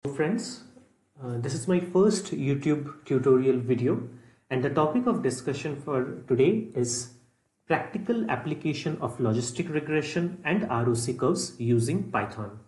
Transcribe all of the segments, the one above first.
Friends, this is my first YouTube tutorial video, and the topic of discussion for today is practical application of logistic regression and ROC curves using Python.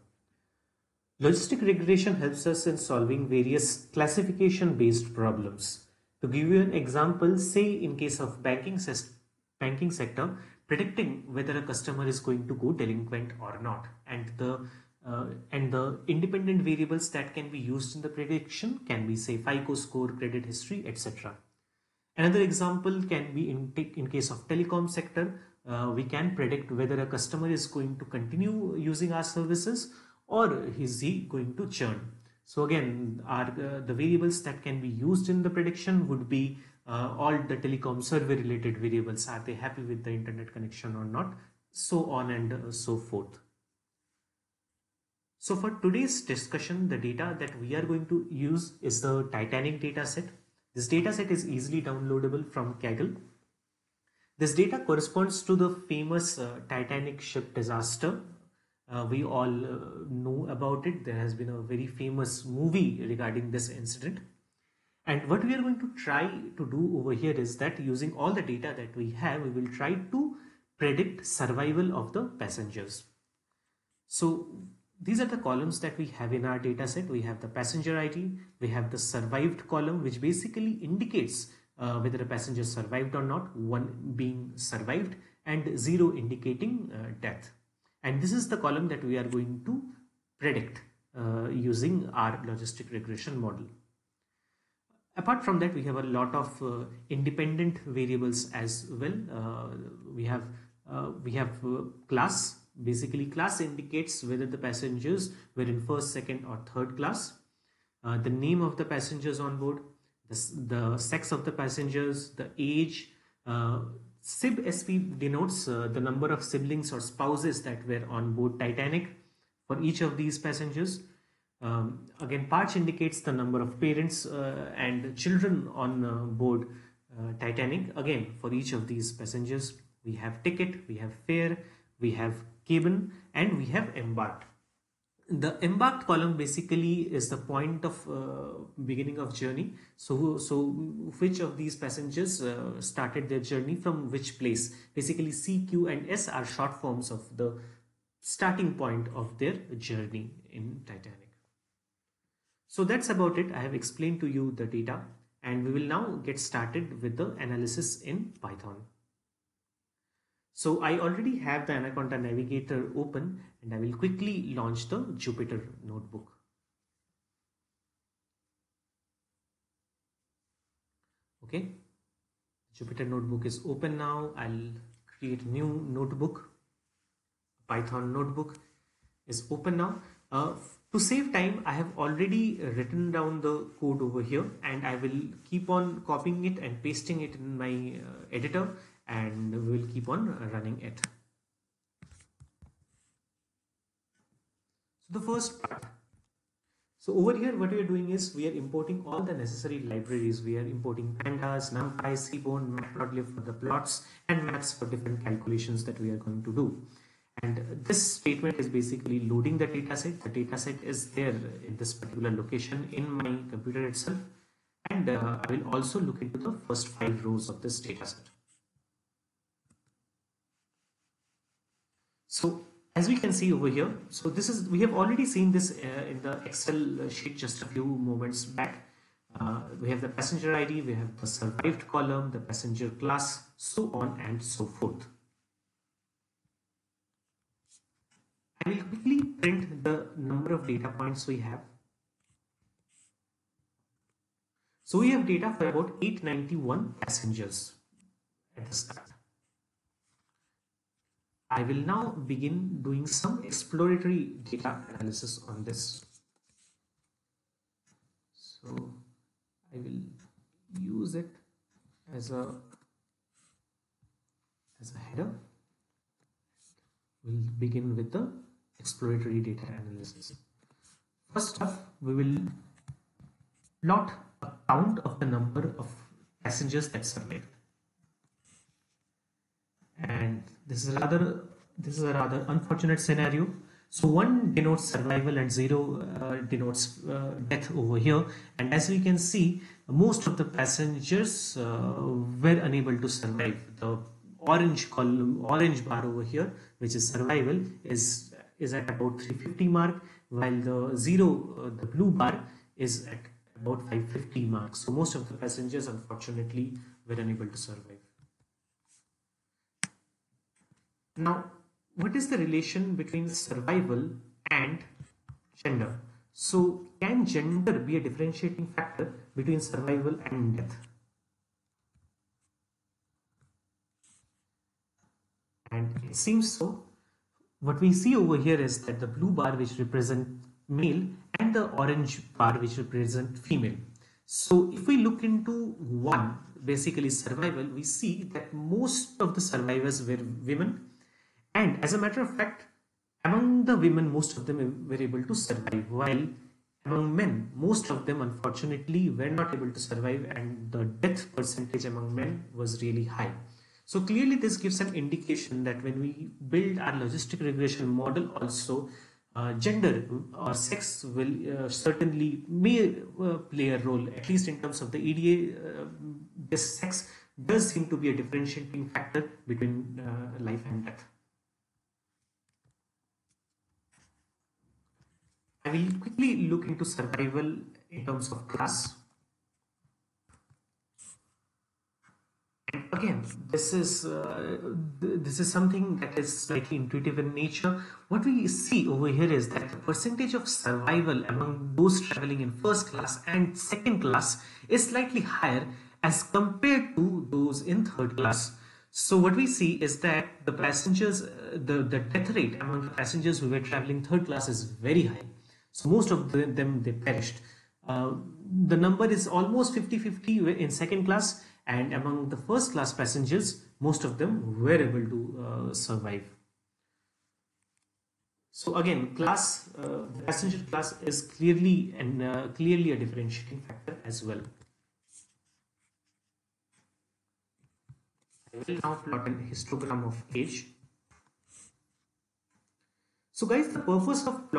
Logistic regression helps us in solving various classification based problems. To give you an example, say in case of banking sector, predicting whether a customer is going to go delinquent or not, and the independent variables that can be used in the prediction can be, say, FICO score, credit history, etc. Another example can be in case of telecom sector. We can predict whether a customer is going to continue using our services or is he going to churn. So again, the variables that can be used in the prediction would be all the telecom survey related variables. Are they happy with the internet connection or not? So on and so forth. So for today's discussion, the data that we are going to use is the Titanic data set. This data set is easily downloadable from Kaggle. This data corresponds to the famous Titanic ship disaster. We all know about it. There has been a very famous movie regarding this incident. And what we are going to try to do over here is that using all the data that we have, we will try to predict survival of the passengers. So these are the columns that we have in our data set. We have the passenger ID, we have the survived column, which basically indicates whether a passenger survived or not, 1 being survived and 0 indicating death. And this is the column that we are going to predict using our logistic regression model. Apart from that, we have a lot of independent variables as well. We have class. Basically, class indicates whether the passengers were in first, second or third class, the name of the passengers on board, the sex of the passengers, the age. SIB denotes the number of siblings or spouses that were on board Titanic for each of these passengers. Again, Parch indicates the number of parents and children on board Titanic. Again, for each of these passengers, we have ticket, we have fare, we have cabin, and we have embarked. The embarked column basically is the point of beginning of journey. So which of these passengers started their journey from which place. Basically C, Q and S are short forms of the starting point of their journey in Titanic. So that's about it. I have explained to you the data, and we will now get started with the analysis in Python. So I already have the Anaconda Navigator open, and I will quickly launch the Jupyter notebook. Okay, Jupyter notebook is open now. I'll create a new notebook. Python notebook is open now. To save time, I have already written down the code over here, and I will keep on copying it and pasting it in my editor, and we will keep on running it. So the first part. So over here, what we are doing is we are importing all the necessary libraries. We are importing pandas, numpy, seaborn, matplotlib for the plots, and maths for different calculations that we are going to do. And this statement is basically loading the dataset. The dataset is there in this particular location in my computer itself. And I will also look into the first 5 rows of this dataset. So as we can see over here, so this is, we have already seen this in the Excel sheet just a few moments back. We have the passenger ID, we have the survived column, the passenger class, so on and so forth. I will quickly print the number of data points we have. So we have data for about 891 passengers at the start. I will now begin doing some exploratory data analysis on this. So I will use it as a header. We'll begin with the exploratory data analysis. First up, we will plot a count of the number of passengers that survived. And this is a rather unfortunate scenario. So 1 denotes survival and 0 denotes death over here. And as we can see, most of the passengers were unable to survive. The orange column, orange bar over here, which is survival, is at about 350 mark, while the zero, the blue bar, is at about 550 mark. So most of the passengers unfortunately were unable to survive. Now, what is the relation between survival and gender? So, can gender be a differentiating factor between survival and death? And it seems so. What we see over here is that the blue bar, which represent male, and the orange bar, which represent female. So if we look into one, basically survival, we see that most of the survivors were women, and as a matter of fact, among the women, most of them were able to survive, while among men, most of them unfortunately were not able to survive, and the death percentage among men was really high. So clearly this gives an indication that when we build our logistic regression model also, gender or sex will certainly may play a role, at least in terms of the EDA. This sex does seem to be a differentiating factor between life and death. I will quickly look into survival in terms of class. And again, this is something that is slightly intuitive in nature. What we see over here is that the percentage of survival among those traveling in first class and second class is slightly higher as compared to those in third class. So what we see is that the passengers, the death rate among the passengers who were traveling third class is very high. So most of them, they perished. The number is almost 50-50 in second class, and among the first class passengers, most of them were able to survive. So again, class, the passenger class is clearly a differentiating factor as well. I will now plot an histogram of age. So guys, the purpose of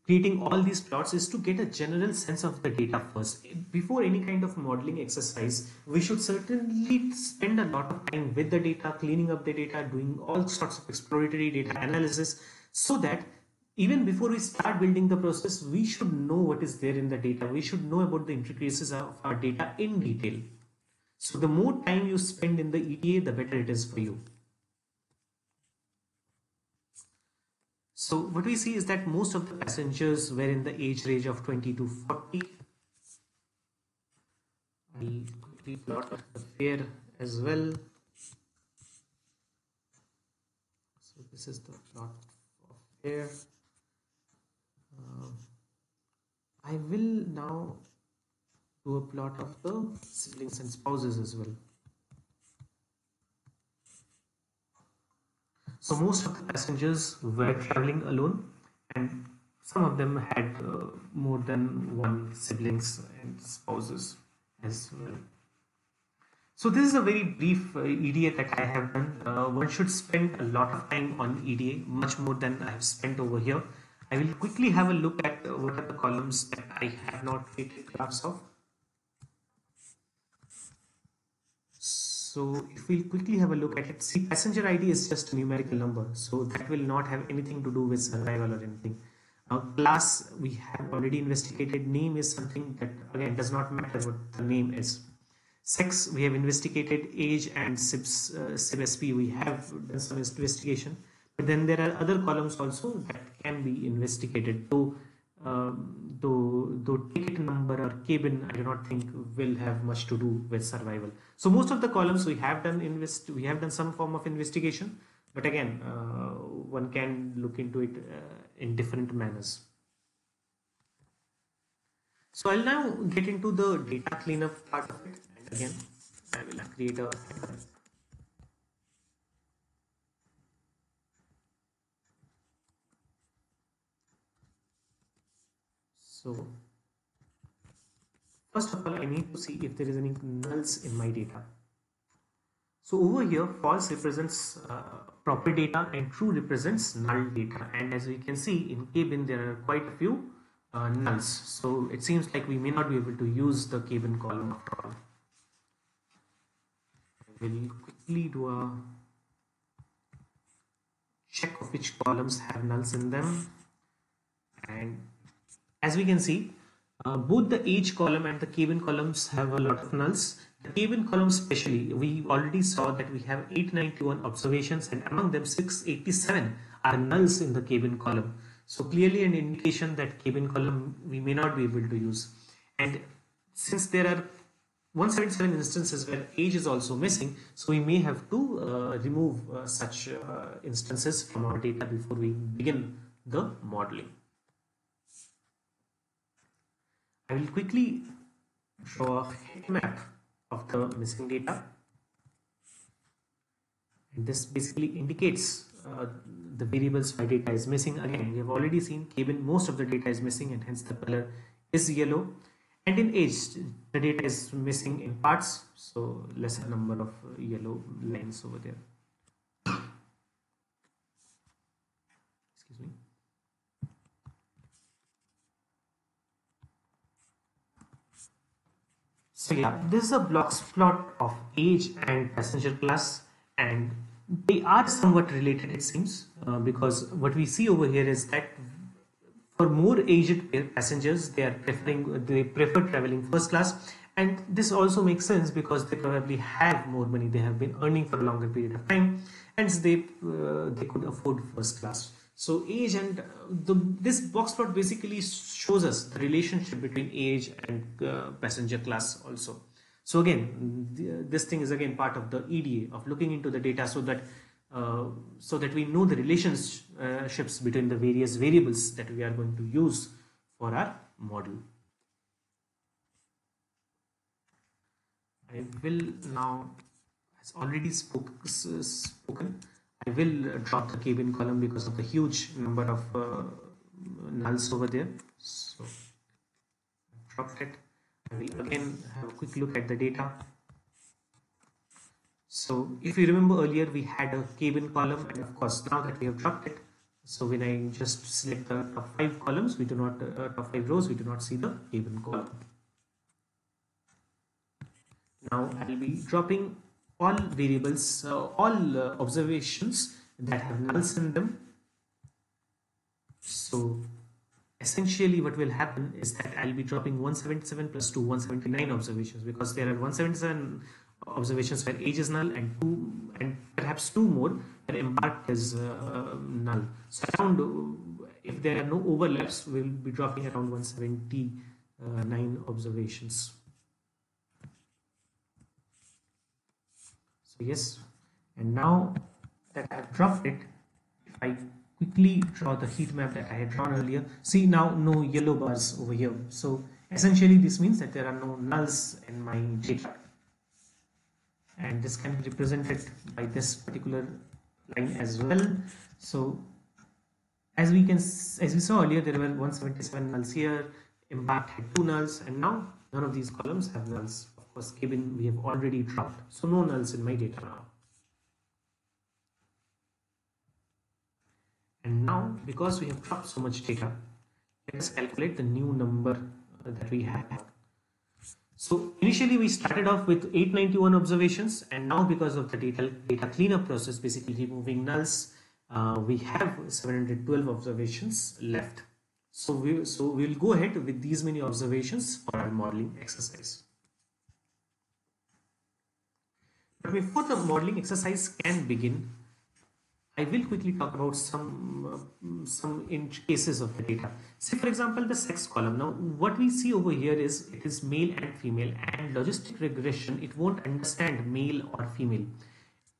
creating all these plots is to get a general sense of the data first. Before any kind of modeling exercise, we should certainly spend a lot of time with the data, cleaning up the data, doing all sorts of exploratory data analysis, so that even before we start building the process, we should know what is there in the data. We should know about the intricacies of our data in detail. So the more time you spend in the EDA, the better it is for you. So what we see is that most of the passengers were in the age range of 20 to 40. I'll quickly plot the fare as well. So this is the plot of fare. I will now do a plot of the siblings and spouses as well. So most of the passengers were traveling alone, and some of them had more than one siblings and spouses as well. So this is a very brief EDA that I have done. One should spend a lot of time on EDA, much more than I have spent over here. I will quickly have a look at what are the columns that I have not created graphs of. So if we quickly have a look at it, see, passenger ID is just a numerical number, so that will not have anything to do with survival or anything. Now class, we have already investigated. Name is something that again does not matter what the name is. Sex, we have investigated. Age and SIB-SP, we have done some investigation. But then there are other columns also that can be investigated. Though ticket number or cabin, I do not think will have much to do with survival. So most of the columns we have done some form of investigation, but again, one can look into it in different manners. So I'll now get into the data cleanup part of it, and again, I will create a header. So first of all, I need to see if there is any nulls in my data. So over here, false represents proper data and true represents null data. And as we can see in K-bin, there are quite a few nulls. So it seems like we may not be able to use the K-bin column after all. We'll quickly do a check of which columns have nulls in them. And as we can see, both the age column and the K-bin columns have a lot of nulls. The K-bin column especially, we already saw that we have 891 observations and among them 687 are nulls in the K-bin column. So clearly an indication that K-bin column we may not be able to use. And since there are 177 instances where age is also missing, so we may have to remove such instances from our data before we begin the modeling. I will quickly draw a heat map of the missing data, and this basically indicates the variables why data is missing. Again, we have already seen K-bin, most of the data is missing and hence the color is yellow, and in age the data is missing in parts, so lesser number of yellow lines over there. Excuse me. So yeah, this is a blocks plot of age and passenger class, and they are somewhat related it seems, because what we see over here is that for more aged passengers they prefer traveling first class, and this also makes sense because they probably have more money, they have been earning for a longer period of time, and they could afford first class. So age and this box plot basically shows us the relationship between age and passenger class also. So again, this thing is again part of the EDA of looking into the data so that we know the relationships between the various variables that we are going to use for our model. I will now, as already spoken, I will drop the K-bin column because of the huge number of nulls over there. So I've dropped it. I will again have a quick look at the data. So if you remember earlier, we had a K-bin column, and of course now that we have dropped it, so when I just select the top 5 columns, we do not top 5 rows, we do not see the K-bin column. Now I will be dropping all variables, all observations that have nulls in them. So essentially what will happen is that I'll be dropping 177 plus 2, 179 observations, because there are 177 observations where age is null and perhaps 2 more where embarked is null. So around, if there are no overlaps, we'll be dropping around 179 observations. So yes, and now that I've dropped it, if I quickly draw the heat map that I had drawn earlier, see now no yellow bars over here. So essentially this means that there are no nulls in my data, and this can be represented by this particular line as well. So as we saw earlier, there were 177 nulls here, embarked had 2 nulls, and now none of these columns have nulls. Of course, K-bin we have already dropped, so no nulls in my data now. And now, because we have dropped so much data, let us calculate the new number that we have. So initially we started off with 891 observations, and now because of the data cleanup process, basically removing nulls, we have 712 observations left. So we'll go ahead with these many observations for our modeling exercise. But before the modeling exercise can begin, I will quickly talk about some cases of the data. Say for example the sex column. Now what we see over here is it is male and female, and logistic regression, it won't understand male or female.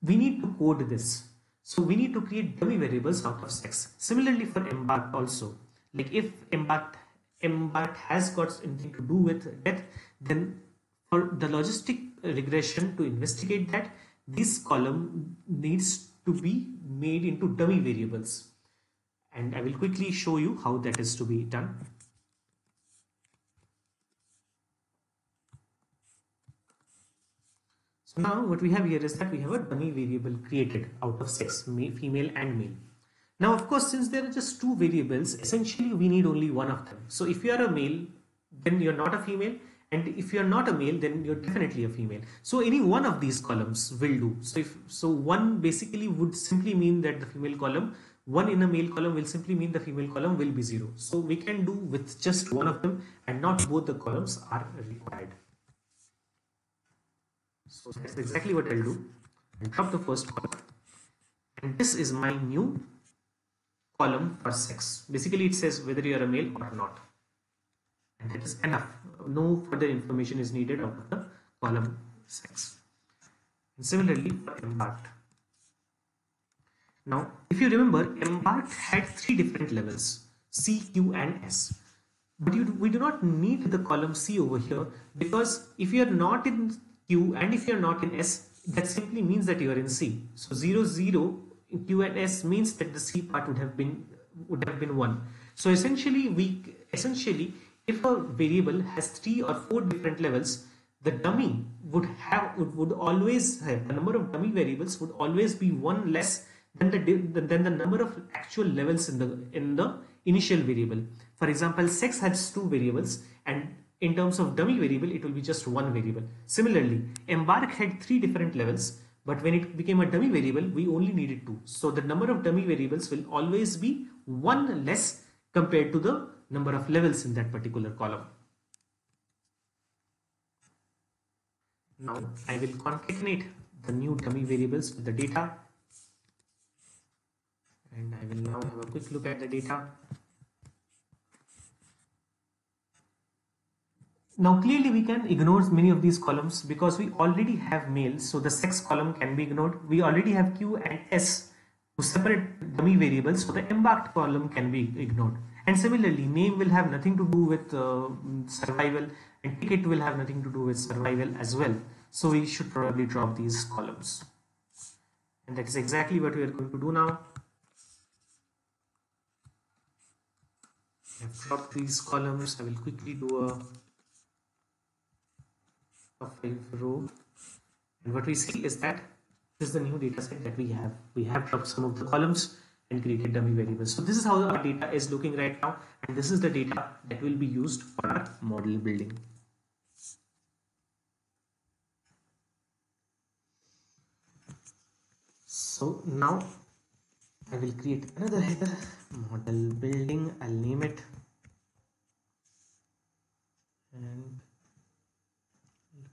We need to code this. So we need to create dummy variables out of sex. Similarly for embarked also. Like if embarked has got anything to do with death, then for the logistic regression to investigate that, this column needs to be made into dummy variables, and I will quickly show you how that is to be done. So now what we have here is that we have a dummy variable created out of sex, female and male. Now, of course, since there are just two variables, essentially we need only one of them. So if you are a male, then you're not a female. And if you're not a male, then you're definitely a female. So any one of these columns will do. So one basically would simply mean that the female column, one in a male column will simply mean the female column will be 0. So we can do with just one of them, and not both the columns are required. So that's exactly what I'll do. I'll drop the first column, and this is my new column for sex. Basically it says whether you are a male or not, and that is enough. No further information is needed out of the column sex. And similarly for embarked. Now if you remember, embarked had 3 different levels, C, Q and S. But we do not need the column C over here, because if you are not in Q and if you are not in S, that simply means that you are in C. So 0, 0 in Q and S means that the C part would have been 1. So essentially if a variable has 3 or 4 different levels, the dummy would always have, the number of dummy variables would always be 1 less than the number of actual levels in the initial variable. For example, sex has 2 variables, and in terms of dummy variable it will be just 1 variable. Similarly, embark had 3 different levels, but when it became a dummy variable we only needed 2. So the number of dummy variables will always be 1 less compared to the number of levels in that particular column. Now I will concatenate the new dummy variables with the data, and I will now have a quick look at the data. Now clearly we can ignore many of these columns because we already have males, so the sex column can be ignored. We already have Q and S to separate dummy variables, so the embarked column can be ignored. And similarly, name will have nothing to do with survival, and ticket will have nothing to do with survival as well. So we should probably drop these columns. And that is exactly what we are going to do now. I have dropped these columns. I will quickly do a 5 row, and what we see is that this is the new data set that we have. We have dropped some of the columns and created dummy variables. So this is how our data is looking right now, and this is the data that will be used for our model building. So now I will create another header, model building. I'll name it, and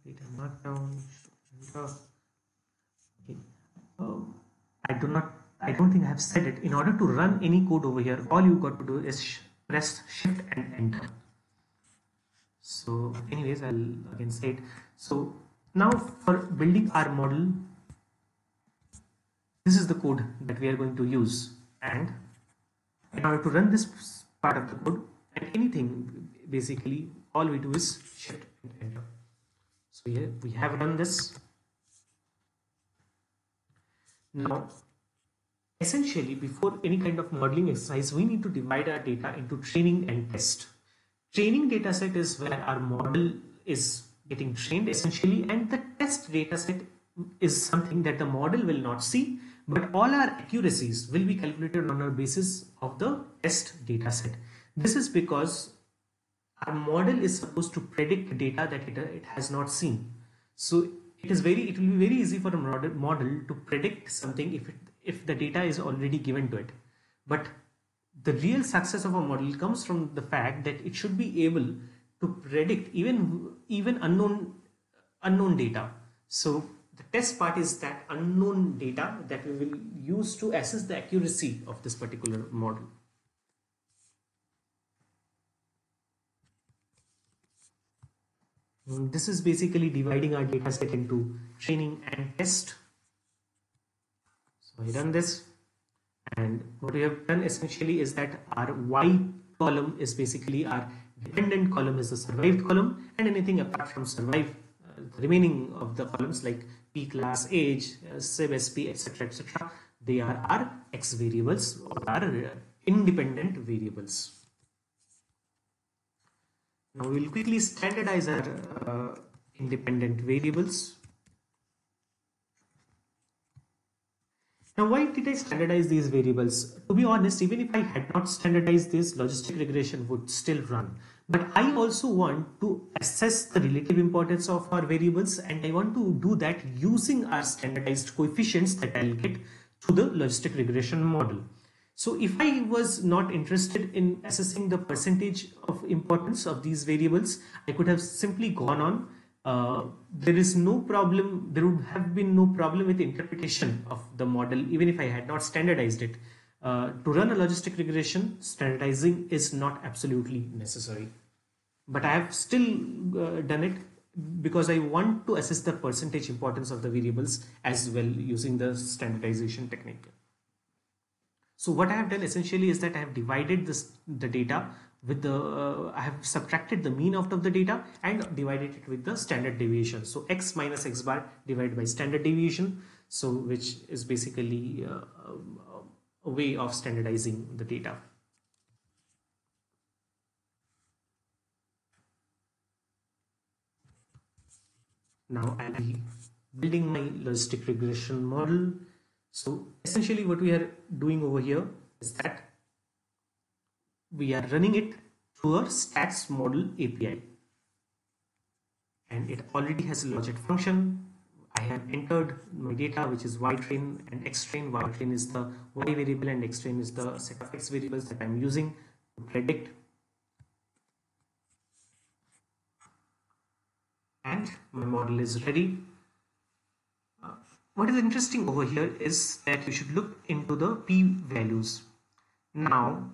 create a markdown. Okay. I don't think I have said it. In order to run any code over here, all you got to do is press Shift and Enter. So anyways, I'll again say it. So now for building our model, this is the code that we are going to use, and in order to run this part of the code and anything, basically all we do is Shift and Enter. So here we have done this. Now essentially, before any kind of modeling exercise, we need to divide our data into training and test. Training data set is where our model is getting trained essentially, and the test data set is something that the model will not see, but all our accuracies will be calculated on a basis of the test data set. This is because our model is supposed to predict data that it has not seen. So it will be very easy for a model to predict something if the data is already given to it. But the real success of a model comes from the fact that it should be able to predict even unknown data. So the test part is that unknown data that we will use to assess the accuracy of this particular model. This is basically dividing our data set into training and test. So I run this, and what we have done essentially is that our Y column is basically our dependent column is the survived column, and anything apart from survive, the remaining of the columns like P class, age, sub SP, etc., they are our X variables or our independent variables. Now we will quickly standardize our independent variables. Now, why did I standardize these variables? To be honest, even if I had not standardized this, logistic regression would still run. But I also want to assess the relative importance of our variables, and I want to do that using our standardized coefficients that I'll get through the logistic regression model. So if I was not interested in assessing the percentage of importance of these variables, I could have simply gone on. There is no problem, there would have been no problem with interpretation of the model even if I had not standardized it. To run a logistic regression, standardizing is not absolutely necessary. But I have still done it because I want to assess the percentage importance of the variables as well using the standardization technique. So what I have done essentially is that I have divided the data with the, I have subtracted the mean out of the data and divided it with the standard deviation. So x minus x bar divided by standard deviation. So which is basically a way of standardizing the data. Now I'll be building my logistic regression model. So essentially what we are doing over here is that we are running it through our stats model API. And it already has a logit function. I have entered my data, which is y train and x train. Y train is the y variable and x train is the set of x variables that I'm using to predict. And my model is ready. What is interesting over here is that you should look into the p-values. Now,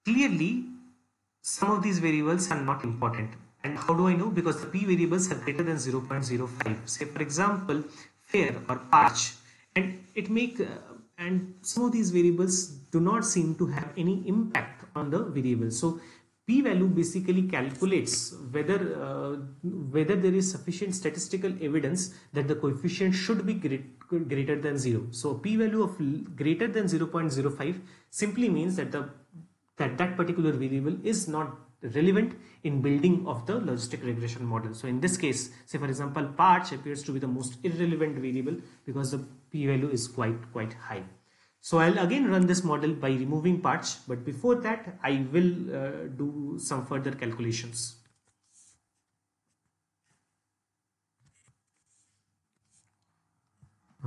clearly, some of these variables are not important. And how do I know? Because the p-variables are greater than 0.05. Say, for example, fair or parch. And and some of these variables do not seem to have any impact on the variable. So, p-value basically calculates whether there is sufficient statistical evidence that the coefficient should be greater than 0. So p-value of greater than 0.05 simply means that that particular variable is not relevant in building of the logistic regression model. So in this case, say for example, parch appears to be the most irrelevant variable because the p-value is quite high. So I'll again run this model by removing parch, but before that I will do some further calculations.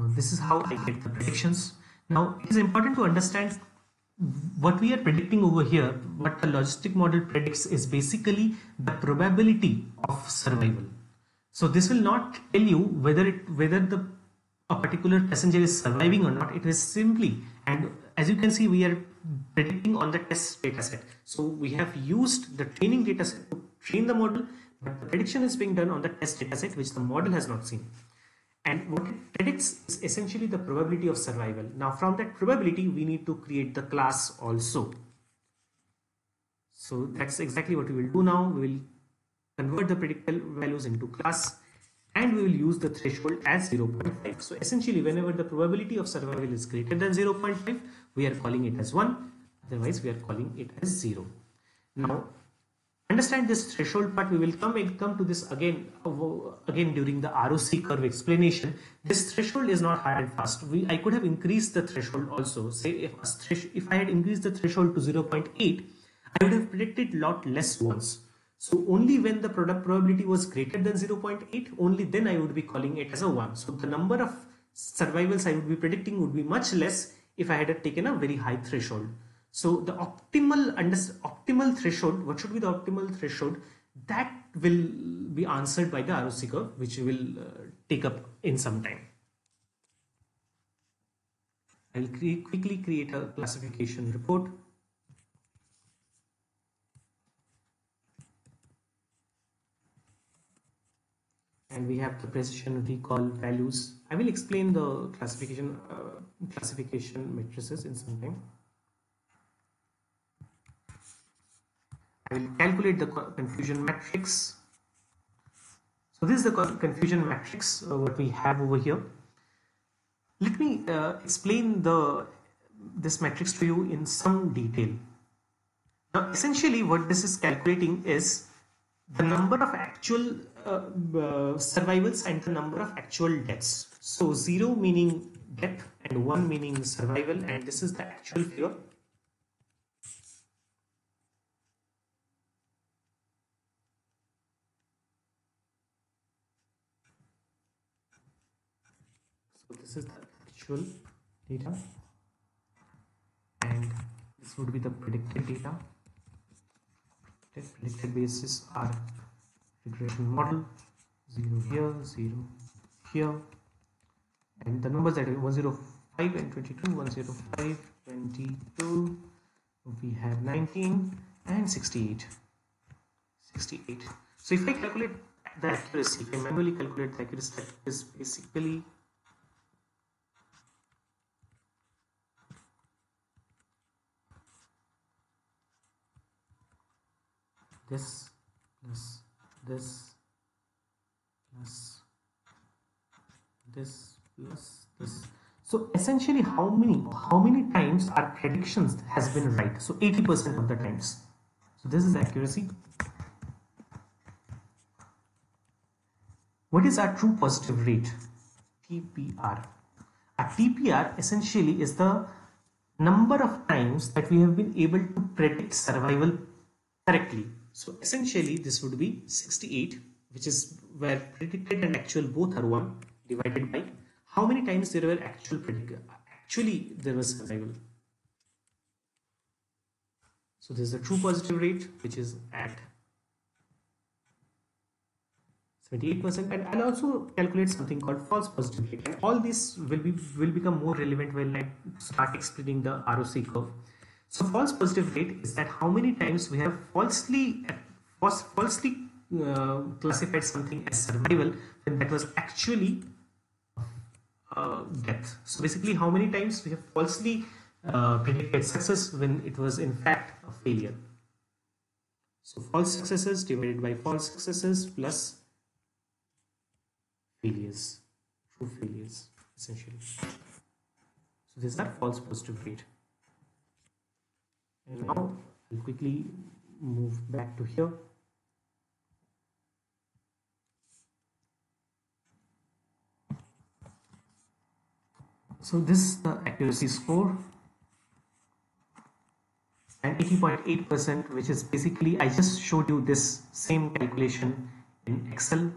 This is how I get the predictions. Now it is important to understand what we are predicting over here. What the logistic model predicts is basically the probability of survival. So this will not tell you whether a particular passenger is surviving or not. It is simply, and as you can see, we are predicting on the test data set. So we have used the training data set to train the model, but the prediction is being done on the test data set, which the model has not seen. And what it predicts is essentially the probability of survival. Now from that probability, we need to create the class also. So that's exactly what we will do now. We will convert the predicted values into class, and we will use the threshold as 0.5. So essentially, whenever the probability of survival is greater than 0.5, we are calling it as 1. Otherwise, we are calling it as 0. Now, understand this threshold part. We will come to this again during the ROC curve explanation. This threshold is not hard and fast. I could have increased the threshold also. Say if I had increased the threshold to 0.8, I would have predicted a lot less ones. So only when the product probability was greater than 0.8, only then I would be calling it as a 1. So the number of survivals I would be predicting would be much less if I had taken a very high threshold. So the optimal threshold, what should be the optimal threshold? That will be answered by the ROC curve, which we will take up in some time. I will quickly create a classification report. And we have the precision recall values. I will explain the classification matrices in some time. I will calculate the confusion matrix. So this is the confusion matrix what we have over here. Let me explain this matrix to you in some detail. Now essentially what this is calculating is the number of actual survivals and the number of actual deaths. So 0 meaning death, and 1 meaning survival, and this is the actual figure. So this is the actual data, and this would be the predicted data. Predicted basis are regression model, 0 here, 0 here, and the numbers that are 105 and 22, 105, 22, we have 19 and 68. So if I calculate the accuracy, if I manually calculate the accuracy, that is basically this plus this plus this plus this. So essentially, how many times our predictions has been right? So 80% of the times. So this is accuracy. What is our true positive rate? TPR. A TPR essentially is the number of times that we have been able to predict survival correctly. So essentially this would be 68, which is where predicted and actual both are 1, divided by how many times there were actually there was survival. So this is the true positive rate, which is at 78%, and I'll also calculate something called false positive rate, and all this will become more relevant when I start explaining the ROC curve. So false positive rate is that how many times we have falsely classified something as survival when that was actually death. So basically, how many times we have falsely predicted success when it was in fact a failure. So false successes divided by false successes plus failures, true failures essentially. So these are false positive rate. And now I'll quickly move back to here. So this is the accuracy score, and 80.8%, which is basically, I just showed you this same calculation in Excel,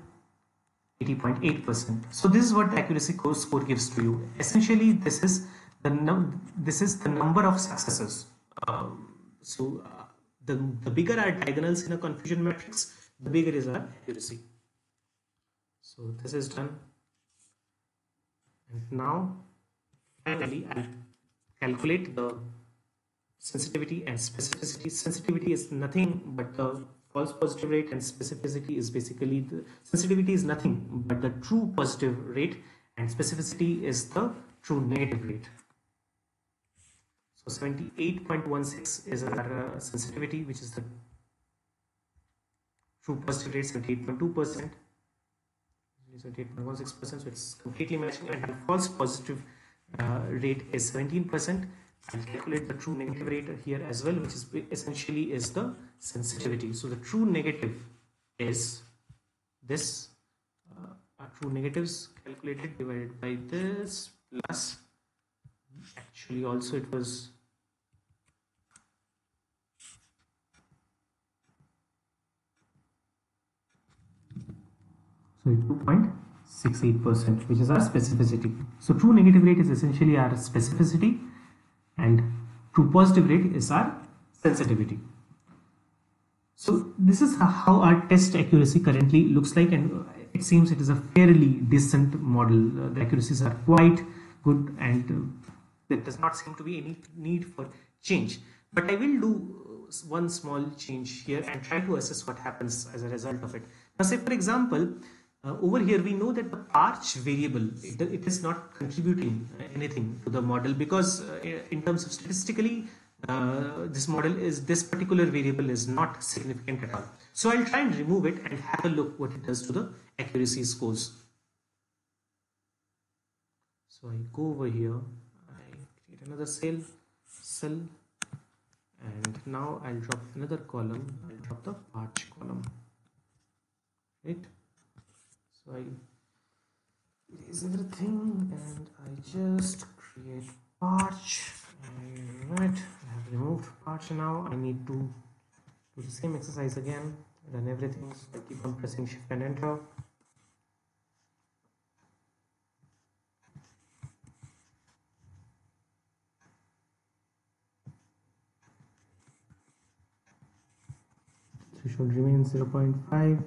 80.8%. So this is what the accuracy score gives to you. Essentially, this is the number of successes. The bigger our diagonals in a confusion matrix, the bigger is our accuracy. So this is done, and now finally I'll calculate the sensitivity and specificity. Sensitivity is nothing but the false positive rate, and specificity is basically the sensitivity is nothing but the true positive rate, and specificity is the true negative rate. So 78.16 is our sensitivity, which is the true positive rate, 78.2%, 78.16%, so it's completely matching, and the false positive rate is 17%. I'll calculate the true negative rate here as well, which is essentially is the sensitivity. So the true negative is this, true negatives calculated divided by this plus, actually also it was so 2.68%, which is our specificity. So true negative rate is essentially our specificity, and true positive rate is our sensitivity. So this is how our test accuracy currently looks like, and it seems it is a fairly decent model. The accuracies are quite good, and there does not seem to be any need for change. But I will do one small change here and try to assess what happens as a result of it. Now say for example, over here we know that the arch variable, it is not contributing anything to the model, because in terms of statistically this particular variable is not significant at all. So I'll try and remove it and have a look what it does to the accuracy scores. So I go over here, I create another cell, and now I'll drop another column. I'll drop the arch column, right? So I everything and I just create patch. Right, I have removed patch. Now I need to do the same exercise again, run everything. So I keep on pressing shift and enter. Threshold remains 0.5.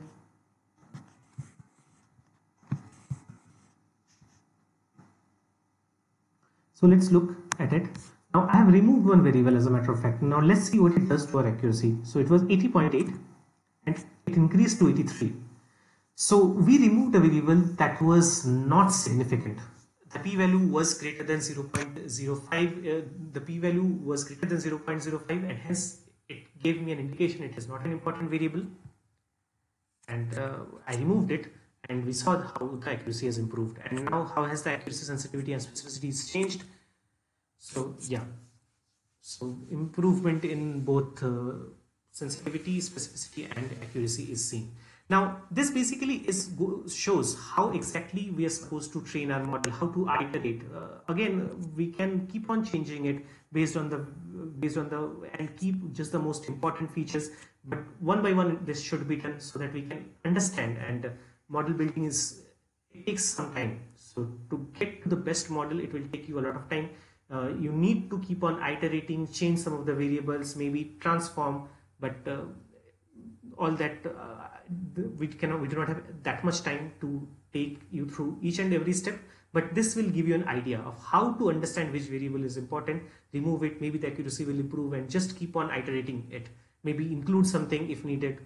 So let's look at it. Now I have removed one variable as a matter of fact. Now let's see what it does to our accuracy. So it was 80.8 and it increased to 83. So we removed a variable that was not significant. The p-value was greater than 0.05. The p-value was greater than 0.05 and hence it gave me an indication it is not an important variable. And I removed it and we saw how the accuracy has improved. And now how has the accuracy, sensitivity and specificity changed? So yeah, so improvement in both sensitivity, specificity and accuracy is seen. Now this basically shows how exactly we are supposed to train our model, how to iterate. Again, we can keep on changing it based on the and keep just the most important features, but one by one this should be done so that we can understand. And model building it takes some time. So to get to the best model, it will take you a lot of time. You need to keep on iterating, change some of the variables, maybe transform, but all that we do not have that much time to take you through each and every step. But this will give you an idea of how to understand which variable is important, remove it, maybe the accuracy will improve, and just keep on iterating it. Maybe include something if needed.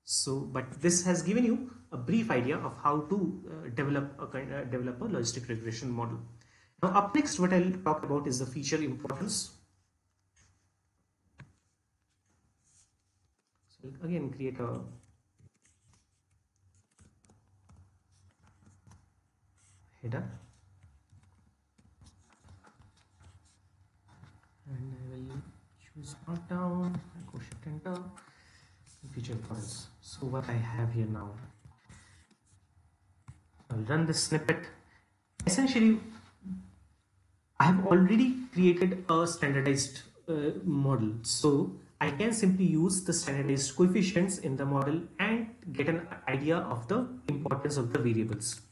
So, but this has given you a brief idea of how to develop a logistic regression model. Now, up next, what I'll talk about is the feature importance. So, again, create a header, and I will choose markdown, I go shift enter, feature importance. So, what I have here now, I'll run this snippet. Essentially, I have already created a standardized model, so I can simply use the standardized coefficients in the model and get an idea of the importance of the variables.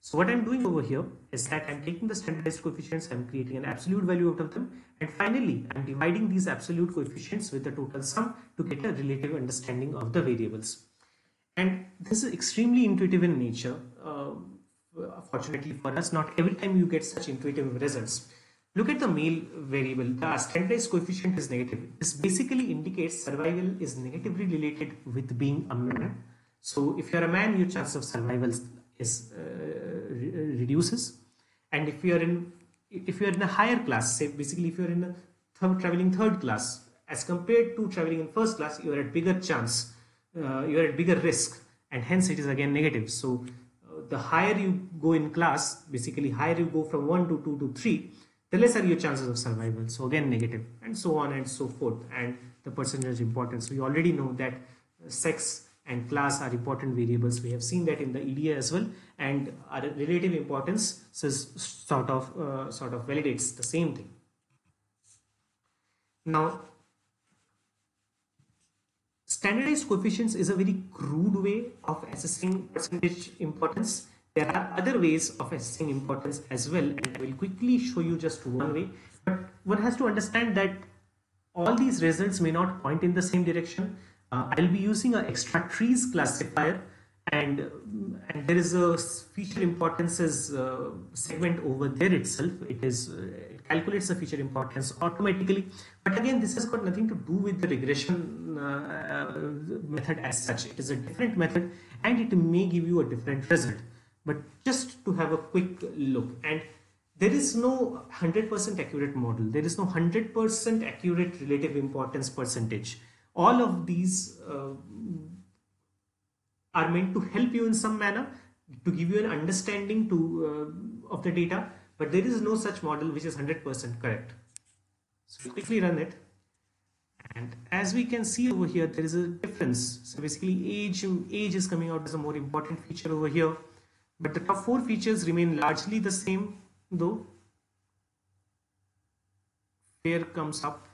So what I'm doing over here is that I'm taking the standardized coefficients, I'm creating an absolute value out of them, and finally I'm dividing these absolute coefficients with the total sum to get a relative understanding of the variables. And this is extremely intuitive in nature. Fortunately for us, not every time you get such intuitive results. Look at the male variable. The standardized coefficient is negative. This basically indicates survival is negatively related with being a man. So if you're a man, your chance of survival is reduces. And if you're in a higher class, say basically if you're in a traveling third class, as compared to traveling in first class, you're at bigger chance, you're at bigger risk, and hence it is again negative. So the higher you go in class, basically higher you go from 1 to 2 to 3, the lesser your chances of survival. So again negative, and so on and so forth. And the percentage importance, we already know that sex and class are important variables. We have seen that in the EDA as well, and our relative importance sort of validates the same thing. Now, standardized coefficients is a very crude way of assessing percentage importance. There are other ways of assessing importance as well, and I will quickly show you just one way. But one has to understand that all these results may not point in the same direction. I'll be using an extra trees classifier, and there is a feature importances segment over there itself. It calculates the feature importance automatically. But again, this has got nothing to do with the regression method as such. It is a different method, and it may give you a different result. But just to have a quick look, and there is no 100% accurate model. There is no 100% accurate relative importance percentage. All of these are meant to help you in some manner, to give you an understanding of the data, but there is no such model which is 100% correct. So we'll quickly run it, and as we can see over here, there is a difference. So basically age is coming out as a more important feature over here. but the top 4 features remain largely the same, though fare comes up.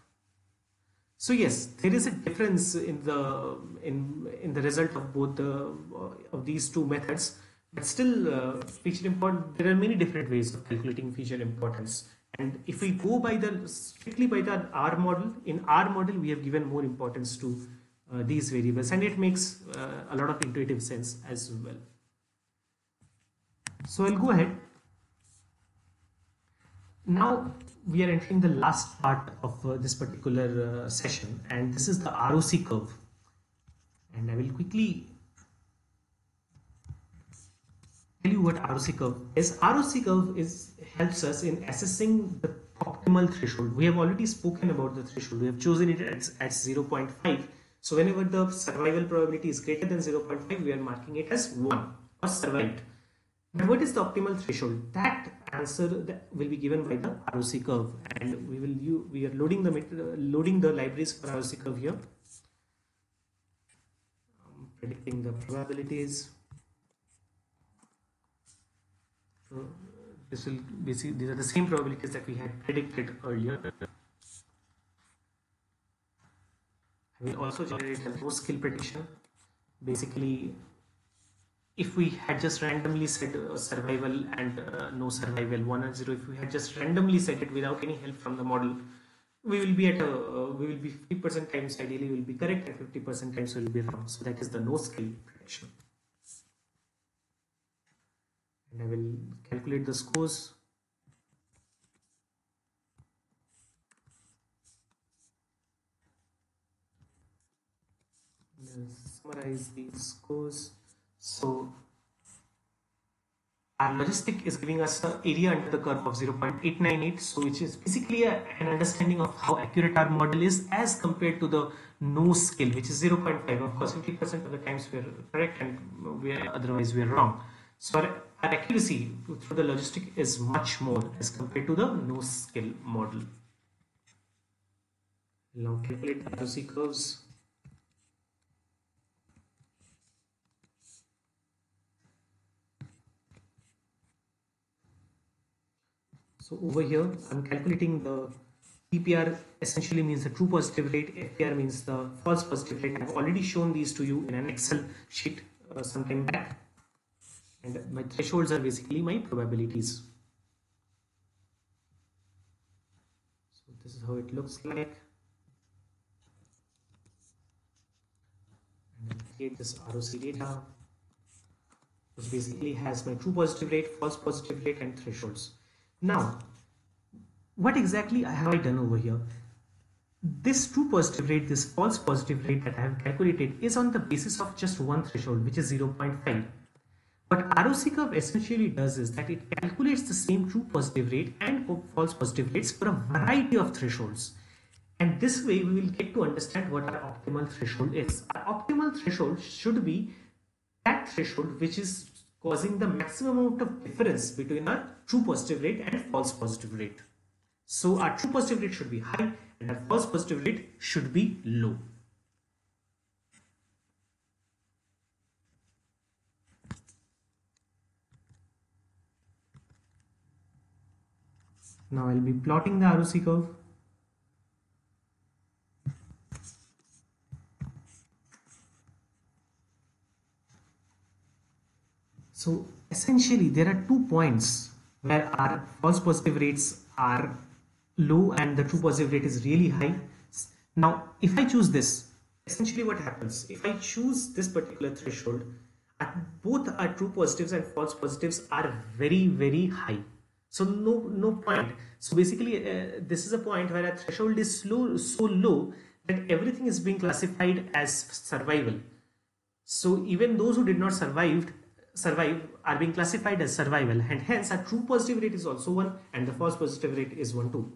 So yes, there is a difference in the result of both of these two methods, but still feature important. There are many different ways of calculating feature importance, and if we go by strictly by the R model, in R model we have given more importance to these variables, and it makes a lot of intuitive sense as well. So I'll go ahead. Now we are entering the last part of this particular session, and this is the ROC curve, and I will quickly tell you what ROC curve is. ROC curve helps us in assessing the optimal threshold. We have already spoken about the threshold. We have chosen it at 0.5. So whenever the survival probability is greater than 0.5, we are marking it as 1 or survived. Now what is the optimal threshold? That answer will be given by the ROC curve, and we are loading the libraries for ROC curve here. Predicting the probabilities. So these are the same probabilities that we had predicted earlier. I will also generate a no skill prediction. Basically, if we had just randomly said survival and no survival 1 and 0, if we had just randomly said it without any help from the model, we will be at we will be 50% times ideally will be correct and 50% times will be wrong. So that is the no skill prediction. And I will calculate the scores. Let's summarize these scores. So our logistic is giving us the area under the curve of 0.898, so which is basically an understanding of how accurate our model is as compared to the no skill, which is 0.5. Of course, 50% of the times we are correct and otherwise we are wrong. So our accuracy through the logistic is much more as compared to the no skill model. We'll now calculate the ROC curves. So over here, I'm calculating the PPR essentially means the true positive rate, FPR means the false positive rate. I've already shown these to you in an Excel sheet some time back. And my thresholds are basically my probabilities. So this is how it looks like. And I'll create this ROC data, which basically has my true positive rate, false positive rate, and thresholds. Now, what exactly have I done over here? This true positive rate, this false positive rate that I have calculated is on the basis of just one threshold, which is 0.5. What ROC curve essentially does is that it calculates the same true positive rate and false positive rates for a variety of thresholds. And this way we will get to understand what our optimal threshold is. Our optimal threshold should be that threshold which is causing the maximum amount of difference between our true positive rate and false positive rate. So our true positive rate should be high and our false positive rate should be low. Now I'll be plotting the ROC curve. So essentially there are 2 points where our false positive rates are low and the true positive rate is really high. Now if I choose this, essentially what happens, if I choose this particular threshold, both our true positives and false positives are very, very high. So no point. So basically this is a point where our threshold is so low that everything is being classified as survival. So even those who did not survive are being classified as survival, and hence our true positive rate is also 1 and the false positive rate is 1 too.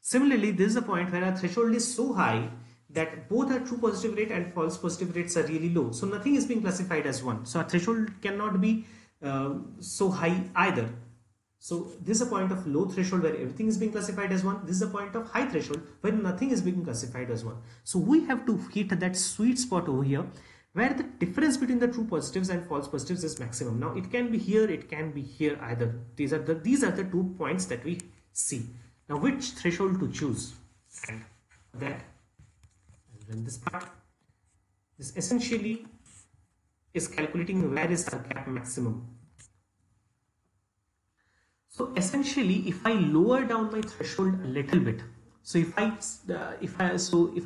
Similarly, this is a point where our threshold is so high that both our true positive rate and false positive rates are really low. So nothing is being classified as 1. So our threshold cannot be so high either. So this is a point of low threshold where everything is being classified as 1. This is a point of high threshold where nothing is being classified as 1. So we have to hit that sweet spot over here where the difference between the true positives and false positives is maximum. Now it can be here, it can be here either. These are the 2 points that we see. Now which threshold to choose? And that, and then this part, this essentially is calculating where is the gap maximum. So essentially, if I lower down my threshold a little bit, so if I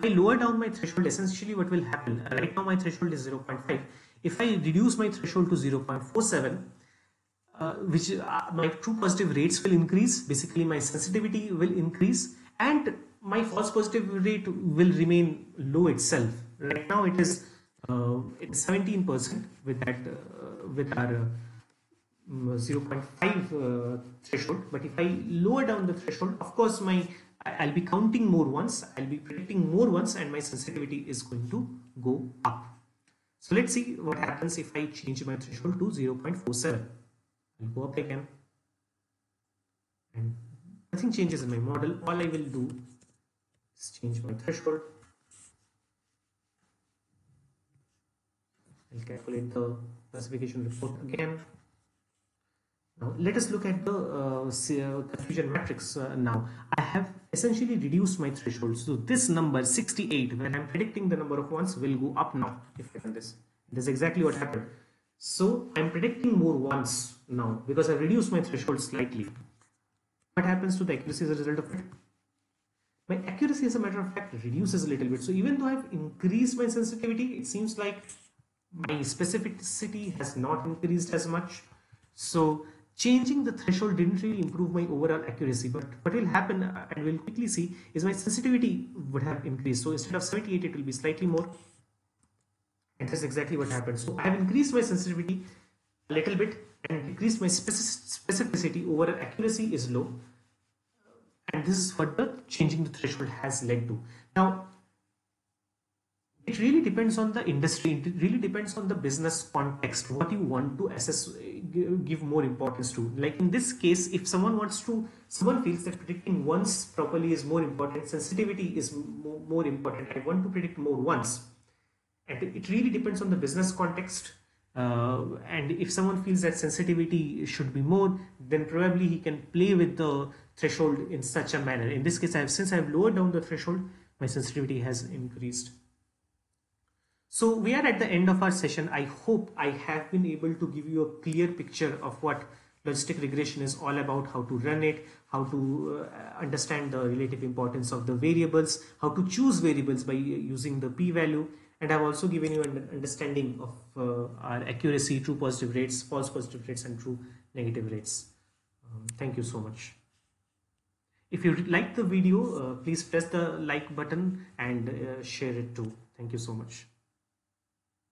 lower down my threshold, essentially what will happen? Right now my threshold is 0.5. If I reduce my threshold to 0.47, which my true positive rates will increase. Basically, my sensitivity will increase, and my false positive rate will remain low itself. Right now, it's 17% with that with our 0.5 threshold. But if I lower down the threshold, of course I'll be counting more ones, I'll be predicting more ones, and my sensitivity is going to go up. So let's see what happens if I change my threshold to 0.47. I'll go up again and nothing changes in my model. All I will do is change my threshold. I'll calculate the classification report again. Now let us look at the confusion matrix now. I have essentially reduced my threshold. So this number 68, when I'm predicting the number of ones, will go up now if I run this. This is exactly what happened. So I'm predicting more ones now because I reduced my threshold slightly. What happens to the accuracy as a result of it? My accuracy, as a matter of fact, reduces a little bit. So even though I've increased my sensitivity, it seems like my specificity has not increased as much. So changing the threshold didn't really improve my overall accuracy, but what will happen, and we'll quickly see, is my sensitivity would have increased. So instead of 78, it will be slightly more. And that's exactly what happened. So I have increased my sensitivity a little bit and decreased my specificity. Overall accuracy is low. And this is what the changing the threshold has led to. Now, it really depends on the industry. It really depends on the business context, what you want to assess, give more importance to. Like in this case, if someone feels that predicting once properly is more important, sensitivity is more important. I want to predict more once. And it really depends on the business context. And if someone feels that sensitivity should be more, then probably he can play with the threshold in such a manner. In this case, since I've lowered down the threshold, my sensitivity has increased. So we are at the end of our session. I hope I have been able to give you a clear picture of what logistic regression is all about, how to run it, how to understand the relative importance of the variables, how to choose variables by using the p-value. And I've also given you an understanding of our accuracy, true positive rates, false positive rates, and true negative rates. Thank you so much. If you like the video, please press the like button and share it too. Thank you so much.